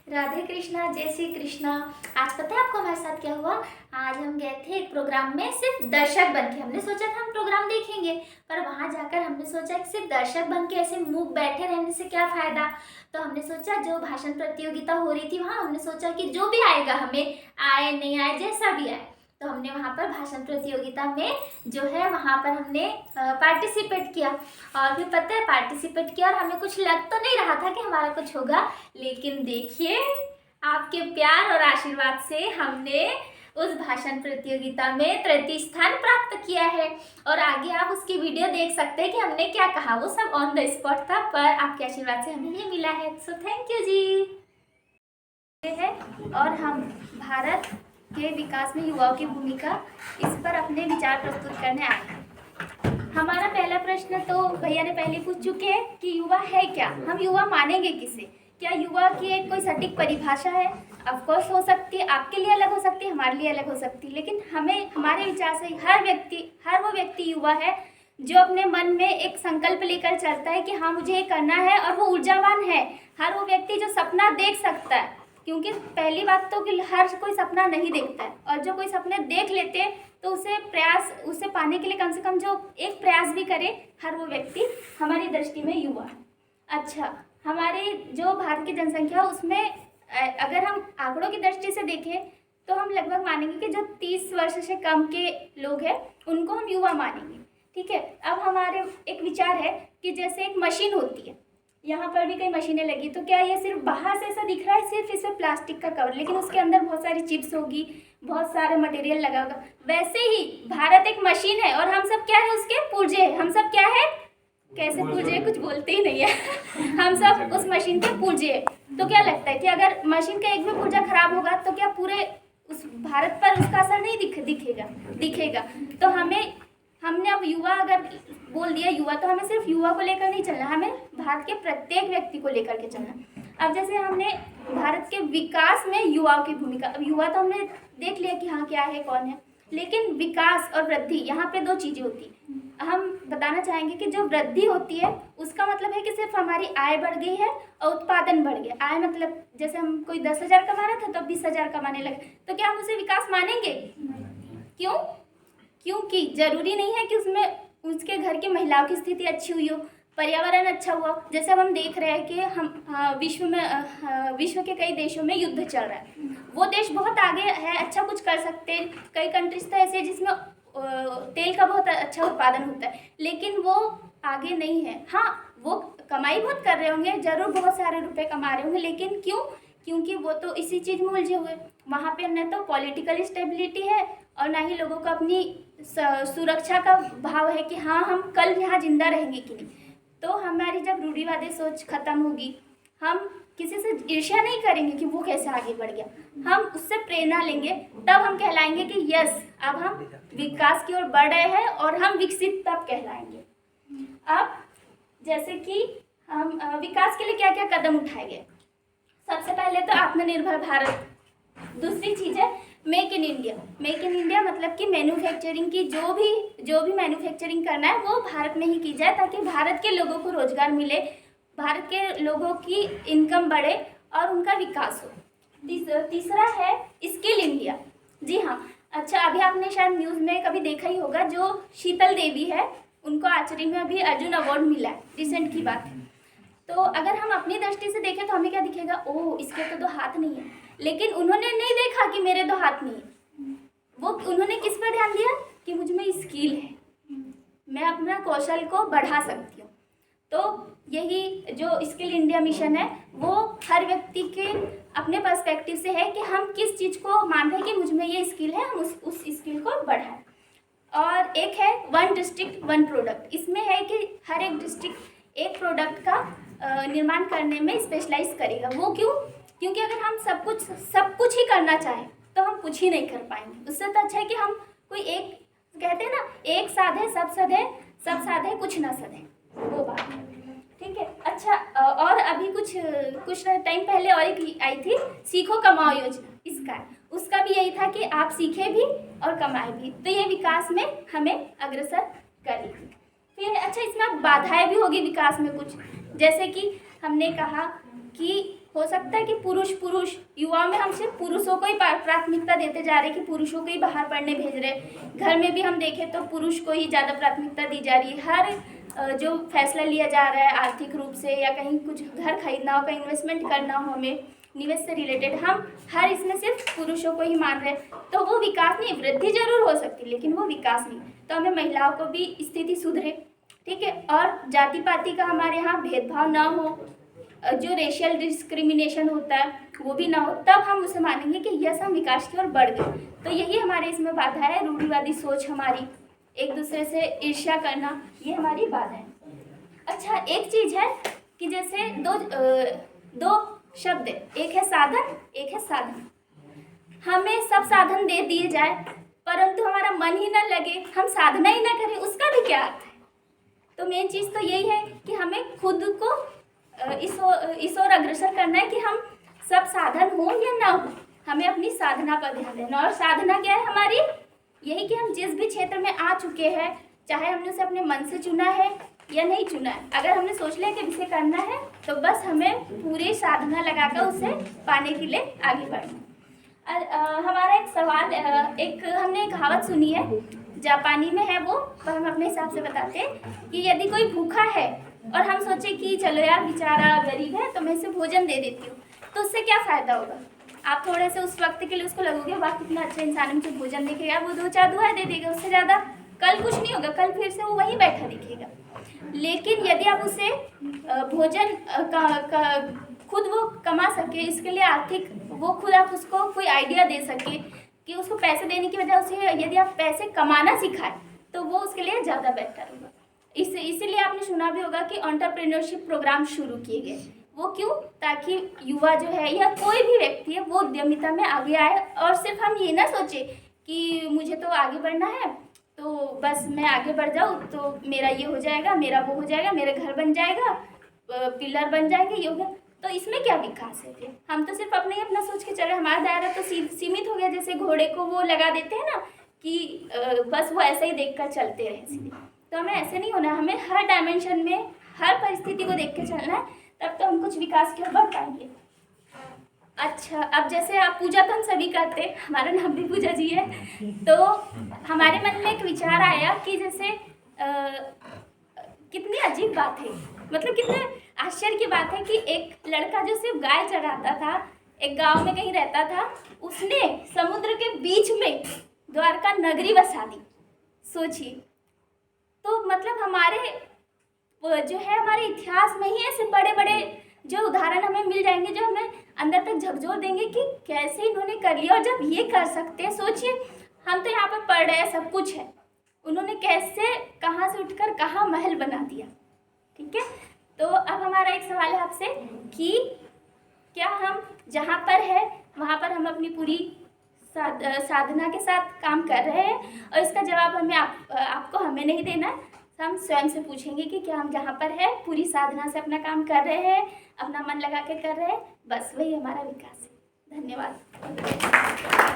राधे कृष्णा, जय श्री कृष्णा। आज पता है आपको हमारे साथ क्या हुआ? आज हम गए थे एक प्रोग्राम में सिर्फ दर्शक बन के। हमने सोचा था हम प्रोग्राम देखेंगे, पर वहां जाकर हमने सोचा कि सिर्फ दर्शक बन के ऐसे मूक बैठे रहने से क्या फायदा। तो हमने सोचा जो भाषण प्रतियोगिता हो रही थी वहां, हमने सोचा कि जो भी आएगा, हमें आए नहीं आए जैसा भी आए, तो हमने वहाँ पर भाषण प्रतियोगिता में जो है वहाँ पर हमने पार्टिसिपेट किया। और फिर पता है पार्टिसिपेट किया और हमें कुछ लग तो नहीं रहा था कि हमारा कुछ होगा, लेकिन देखिए आपके प्यार और आशीर्वाद से हमने उस भाषण प्रतियोगिता में तृतीय स्थान प्राप्त किया है। और आगे आप उसकी वीडियो देख सकते हैं कि हमने क्या कहा, वो सब ऑन द स्पॉट था, पर आपके आशीर्वाद से हमें ये मिला है। सो थैंक यू जी। है और हम भारत के विकास में युवाओं की भूमिका, इस पर अपने विचार प्रस्तुत करने आए हैं। हमारा पहला प्रश्न तो भैया ने पहले पूछ चुके हैं कि युवा है क्या, हम युवा मानेंगे किसे, क्या युवा की एक कोई सटीक परिभाषा है? ऑफ कोर्स हो सकती है, आपके लिए अलग हो सकती है, हमारे लिए अलग हो सकती है, लेकिन हमें हमारे विचार से हर वो व्यक्ति युवा है जो अपने मन में एक संकल्प लेकर चलता है कि हाँ मुझे ये करना है, और वो ऊर्जावान है। हर वो व्यक्ति जो सपना देख सकता है, क्योंकि पहली बात तो कि हर कोई सपना नहीं देखता है, और जो कोई सपने देख लेते हैं तो उसे पाने के लिए कम से कम जो एक प्रयास भी करे, हर वो व्यक्ति हमारी दृष्टि में युवा है। अच्छा, हमारी जो भारत की जनसंख्या उसमें अगर हम आंकड़ों की दृष्टि से देखें तो हम लगभग मानेंगे कि जो 30 वर्ष से कम के लोग हैं उनको हम युवा मानेंगे। ठीक है, अब हमारे एक विचार है कि जैसे एक मशीन होती है, यहाँ पर भी कई मशीनें लगी, तो क्या ये सिर्फ बाहर से ऐसा दिख रहा है, सिर्फ इसमें प्लास्टिक का कवर, लेकिन उसके अंदर बहुत सारी चिप्स होगी, बहुत सारे मटेरियल लगा होगा। वैसे ही भारत एक मशीन है और हम सब क्या है, उसके पुर्जे हैं। हम सब क्या है, कैसे पुर्जे, कुछ बोलते ही नहीं है हम सब उस मशीन के पुर्जे हैं। तो क्या लगता है कि अगर मशीन का एक भी पुर्जा खराब होगा तो क्या पूरे उस भारत पर उसका असर नहीं दिखेगा। तो हमने अब युवा अगर बोल दिया युवा, तो हमें सिर्फ युवा को लेकर नहीं चलना, हमें भारत के प्रत्येक व्यक्ति को लेकर के चलना। अब जैसे हमने भारत के विकास में युवाओं की भूमिका, अब युवा तो हमने देख लिया कि हाँ क्या है, कौन है, लेकिन विकास और वृद्धि, यहाँ पे दो चीज़ें होती हैं। हम बताना चाहेंगे कि जो वृद्धि होती है उसका मतलब है कि सिर्फ हमारी आय बढ़ गई है और उत्पादन बढ़ गया। आय मतलब जैसे हम कोई 10,000 कमा रहा था तो 20,000 कमाने लगे, तो क्या हम उसे विकास मानेंगे? क्यों? क्योंकि जरूरी नहीं है कि उसमें उसके घर की महिलाओं की स्थिति अच्छी हुई हो, पर्यावरण अच्छा हुआ। जैसे अब हम देख रहे हैं कि हम विश्व के कई देशों में युद्ध चल रहा है, वो देश बहुत आगे है, अच्छा कुछ कर सकते हैं। कई कंट्रीज तो ऐसे जिसमें तेल का बहुत अच्छा उत्पादन होता है, लेकिन वो आगे नहीं है। हाँ, वो कमाई बहुत कर रहे होंगे, जरूर बहुत सारे रुपए कमा रहे होंगे, लेकिन क्यों? क्योंकि वो तो इसी चीज़ में उलझे हुए। वहाँ पे न तो पॉलिटिकल स्टेबिलिटी है और ना ही लोगों को अपनी सुरक्षा का भाव है कि हाँ हम कल यहाँ जिंदा रहेंगे कि नहीं। तो हमारी जब रूढ़िवादी सोच खत्म होगी, हम किसी से ईर्ष्या नहीं करेंगे कि वो कैसे आगे बढ़ गया, हम उससे प्रेरणा लेंगे, तब हम कहलाएंगे कि यस अब हम विकास की ओर बढ़ रहे हैं, और हम विकसित तब कहलाएंगे। अब जैसे कि हम विकास के लिए क्या क्या कदम उठाए गए। सबसे पहले तो आत्मनिर्भर भारत, दूसरी चीज़ है make in India. Make in India मतलब कि मैन्युफैक्चरिंग की जो भी मैन्युफैक्चरिंग करना है वो भारत में ही की जाए, ताकि भारत के लोगों को रोजगार मिले, भारत के लोगों की इनकम बढ़े और उनका विकास हो। तीसरा है स्किल इंडिया। जी हाँ, अच्छा अभी आपने शायद न्यूज़ में कभी देखा ही होगा, जो शीतल देवी है उनको आर्चरी में अभी अर्जुन अवार्ड मिला है, रिसेंट की बात है। तो अगर हम अपनी दृष्टि से देखें तो हमें क्या दिखेगा, ओह इसके तो 2 हाथ नहीं है, लेकिन उन्होंने नहीं देखा कि मेरे 2 हाथ नहीं है। उन्होंने किस पर ध्यान दिया कि मुझ में स्किल है, मैं अपना कौशल को बढ़ा सकती हूँ। तो यही जो स्किल इंडिया मिशन है वो हर व्यक्ति के अपने पर्सपेक्टिव से है कि हम किस चीज़ को मान रहे हैं कि मुझ में ये स्किल है, हम उस स्किल को बढ़ाएं। और एक है 1 डिस्ट्रिक्ट 1 प्रोडक्ट। इसमें है कि हर एक डिस्ट्रिक्ट एक प्रोडक्ट का निर्माण करने में स्पेशलाइज करेगा। वो क्यों? क्योंकि अगर हम सब कुछ ही करना चाहें तो हम कुछ ही नहीं कर पाएंगे। उससे तो अच्छा है कि हम कोई एक, कहते हैं ना, एक साधे सब सधे, सब साधे कुछ ना सधे, वो बात है। ठीक है, अच्छा और अभी कुछ टाइम पहले और एक आई थी सीखो कमाओ योजना, उसका भी यही था कि आप सीखे भी और कमाए भी, तो ये विकास में हमें अग्रसर करेगी। फिर अच्छा इसमें बाधाएं भी होगी विकास में कुछ, जैसे कि हमने कहा कि हो सकता है कि पुरुष युवाओं में हम सिर्फ पुरुषों को ही प्राथमिकता देते जा रहे हैं कि पुरुषों को ही बाहर पढ़ने भेज रहे हैं। घर में भी हम देखें तो पुरुष को ही ज़्यादा प्राथमिकता दी जा रही है। हर जो फैसला लिया जा रहा है आर्थिक रूप से या कहीं कुछ घर खरीदना हो, कहीं इन्वेस्टमेंट करना हो, हमें निवेश से रिलेटेड, हम हर इसमें सिर्फ पुरुषों को ही मान रहे हैं। तो वो विकास नहीं, वृद्धि जरूर हो सकती है लेकिन वो विकास नहीं। तो हमें महिलाओं को भी स्थिति सुधरे, ठीक है, और जाति पाति का हमारे यहाँ भेदभाव ना हो, जो रेशियल डिस्क्रिमिनेशन होता है वो भी ना हो, तब हम उसे मानेंगे कि यस हम विकास की ओर बढ़ गए। तो यही हमारे इसमें बाधा है, रूढ़िवादी सोच हमारी, एक दूसरे से ईर्ष्या करना, ये हमारी बाधा है। अच्छा, एक चीज़ है कि जैसे दो शब्द है, एक है साधन, एक है साधन। हमें सब साधन दे दिए जाए परंतु हमारा मन ही ना लगे, हम साधना ही ना करें, उसका भी क्या अर्थ है? तो मेन चीज़ तो यही है कि हमें खुद को इस ओर अग्रसर करना है कि हम सब साधन हो या ना हो, हमें अपनी साधना पर ध्यान देना। और साधना क्या है हमारी? यही कि हम जिस भी क्षेत्र में आ चुके हैं, चाहे हमने उसे अपने मन से चुना है या नहीं चुना है, अगर हमने सोच लिया कि इसे करना है तो बस हमें पूरी साधना लगाकर उसे पाने के लिए आगे बढ़ना। हमारा एक सवाल, हमने एक कहावत सुनी है, जापानी में है वो, पर हम अपने हिसाब से बताते हैं कि यदि कोई भूखा है और हम सोचे कि चलो यार बेचारा गरीब है तो मैं इसे भोजन दे देती हूँ, तो उससे क्या फ़ायदा होगा? आप थोड़े से उस वक्त के लिए उसको लगोगे वाह कितना अच्छा इंसान है, मुझे भोजन देखेगा, वो 2-4 दुआएं दे देगा, उससे ज़्यादा कल कुछ नहीं होगा, कल फिर से वो वहीं बैठा दिखेगा। लेकिन यदि आप उसे भोजन खुद वो कमा सके, इसके लिए आर्थिक वो खुद आप उसको कोई आइडिया दे सके कि उसको पैसे देने की वजह से यदि आप पैसे कमाना सिखाए तो वो उसके लिए ज़्यादा बेहतर होगा। इसीलिए आपने सुना भी होगा कि एंटरप्रेन्योरशिप प्रोग्राम शुरू किए गए। वो क्यों? ताकि युवा जो है या कोई भी व्यक्ति है वो उद्यमिता में आगे आए, और सिर्फ हम ये ना सोचे कि मुझे तो आगे बढ़ना है तो बस मैं आगे बढ़ जाऊँ तो मेरा ये हो जाएगा, मेरा वो हो जाएगा, मेरे घर बन जाएगा, पिलर बन जाएंगे, ये हो गया। तो इसमें क्या विकास है फिर? हम तो सिर्फ अपने ही अपना सोच के चले, हमारा दायरा तो सीमित हो गया। जैसे घोड़े को वो लगा देते हैं ना कि बस वो ऐसे ही देखकर चलते रहे सीधे, तो हमें ऐसे नहीं होना है, हमें हर डायमेंशन में हर परिस्थिति को देख के चलना है, तब तो हम कुछ विकास की ओर बढ़ पाएंगे। अच्छा, अब जैसे आप पूजा तो हम सभी करते हैं, हमारा नाम भी पूजा जी है, तो हमारे मन में एक विचार आया कि जैसे कितनी अजीब बात है, मतलब कितने आश्चर्य की बात है कि एक लड़का जो सिर्फ गाय चराता था, एक गांव में कहीं रहता था, उसने समुद्र के बीच में द्वारका नगरी बसा दी। सोचिए, तो मतलब हमारे जो है हमारे इतिहास में ही ऐसे बड़े बड़े जो उदाहरण हमें मिल जाएंगे जो हमें अंदर तक झकझोर देंगे कि कैसे इन्होंने कर लिया। और जब ये कर सकते हैं, सोचिए हम तो यहाँ पर पढ़ रहे हैं, सब कुछ है, उन्होंने कैसे कहाँ से उठकर कहाँ महल बना दिया। ठीक है, तो अब हमारा एक सवाल है आपसे कि क्या हम जहाँ पर है वहाँ पर हम अपनी पूरी साधना के साथ काम कर रहे हैं? और इसका जवाब हमें आपको हमें नहीं देना, हम स्वयं से पूछेंगे कि क्या हम जहाँ पर है पूरी साधना से अपना काम कर रहे हैं, अपना मन लगा के कर रहे हैं। बस वही हमारा विकास है। धन्यवाद।